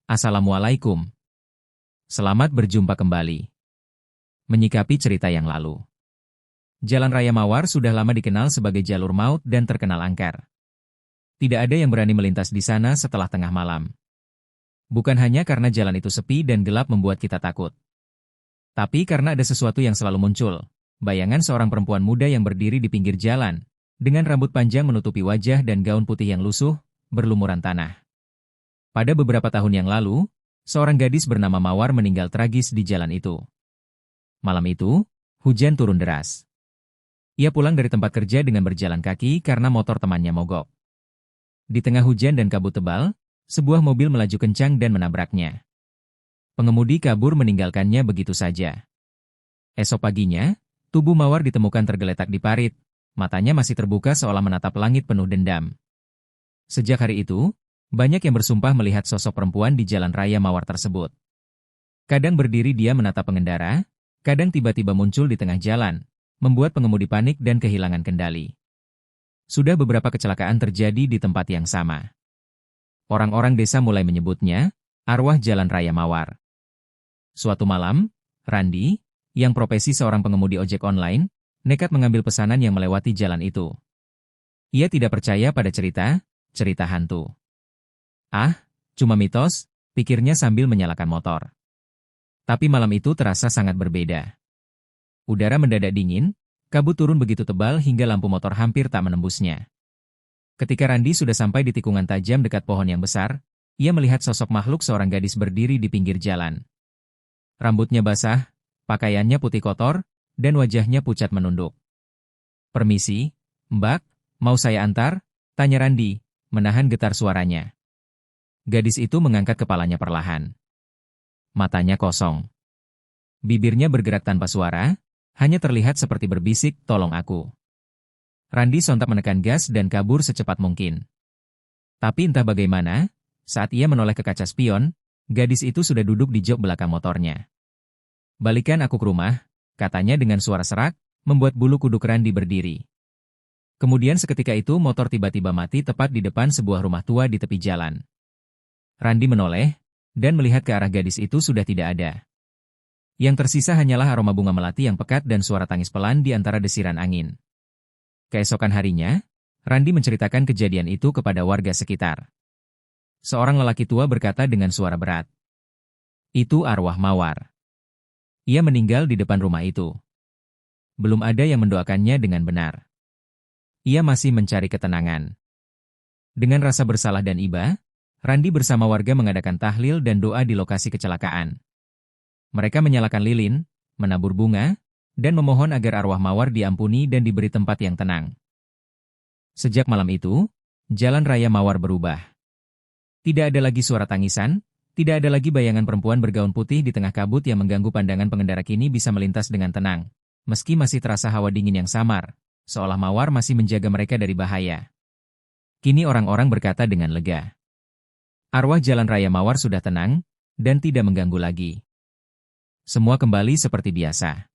Assalamualaikum. Selamat berjumpa kembali. Menyikapi cerita yang lalu. Jalan Raya Mawar sudah lama dikenal sebagai jalur maut dan terkenal angker. Tidak ada yang berani melintas di sana setelah tengah malam. Bukan hanya karena jalan itu sepi dan gelap membuat kita takut. Tapi karena ada sesuatu yang selalu muncul. Bayangan seorang perempuan muda yang berdiri di pinggir jalan, dengan rambut panjang menutupi wajah dan gaun putih yang lusuh, berlumuran tanah. Pada beberapa tahun yang lalu, seorang gadis bernama Mawar meninggal tragis di jalan itu. Malam itu, hujan turun deras. Ia pulang dari tempat kerja dengan berjalan kaki karena motor temannya mogok. Di tengah hujan dan kabut tebal, sebuah mobil melaju kencang dan menabraknya. Pengemudi kabur meninggalkannya begitu saja. Esok paginya, tubuh Mawar ditemukan tergeletak di parit, matanya masih terbuka seolah menatap langit penuh dendam. Sejak hari itu, banyak yang bersumpah melihat sosok perempuan di jalan raya Mawar tersebut. Kadang berdiri dia menatap pengendara, kadang tiba-tiba muncul di tengah jalan, membuat pengemudi panik dan kehilangan kendali. Sudah beberapa kecelakaan terjadi di tempat yang sama. Orang-orang desa mulai menyebutnya arwah jalan raya Mawar. Suatu malam, Randi, yang profesi seorang pengemudi ojek online, nekat mengambil pesanan yang melewati jalan itu. Ia tidak percaya pada cerita hantu. Ah, cuma mitos, pikirnya sambil menyalakan motor. Tapi malam itu terasa sangat berbeda. Udara mendadak dingin, kabut turun begitu tebal hingga lampu motor hampir tak menembusnya. Ketika Randi sudah sampai di tikungan tajam dekat pohon yang besar, ia melihat sosok makhluk seorang gadis berdiri di pinggir jalan. Rambutnya basah, pakaiannya putih kotor, dan wajahnya pucat menunduk. "Permisi, Mbak, mau saya antar?" tanya Randi, menahan getar suaranya. Gadis itu mengangkat kepalanya perlahan. Matanya kosong. Bibirnya bergerak tanpa suara, hanya terlihat seperti berbisik, "Tolong aku." Randi sontak menekan gas dan kabur secepat mungkin. Tapi entah bagaimana, saat ia menoleh ke kaca spion, gadis itu sudah duduk di jok belakang motornya. "Balikan aku ke rumah," katanya dengan suara serak, membuat bulu kuduk Randi berdiri. Kemudian seketika itu motor tiba-tiba mati tepat di depan sebuah rumah tua di tepi jalan. Randi menoleh, dan melihat ke arah gadis itu sudah tidak ada. Yang tersisa hanyalah aroma bunga melati yang pekat dan suara tangis pelan di antara desiran angin. Keesokan harinya, Randi menceritakan kejadian itu kepada warga sekitar. Seorang lelaki tua berkata dengan suara berat, "Itu arwah Mawar. Ia meninggal di depan rumah itu. Belum ada yang mendoakannya dengan benar. Ia masih mencari ketenangan." Dengan rasa bersalah dan iba, Randi bersama warga mengadakan tahlil dan doa di lokasi kecelakaan. Mereka menyalakan lilin, menabur bunga, dan memohon agar arwah Mawar diampuni dan diberi tempat yang tenang. Sejak malam itu, jalan raya Mawar berubah. Tidak ada lagi suara tangisan, tidak ada lagi bayangan perempuan bergaun putih di tengah kabut yang mengganggu pandangan pengendara kini bisa melintas dengan tenang. Meski masih terasa hawa dingin yang samar, seolah Mawar masih menjaga mereka dari bahaya. Kini orang-orang berkata dengan lega, arwah jalan raya Mawar sudah tenang, dan tidak mengganggu lagi. Semua kembali seperti biasa.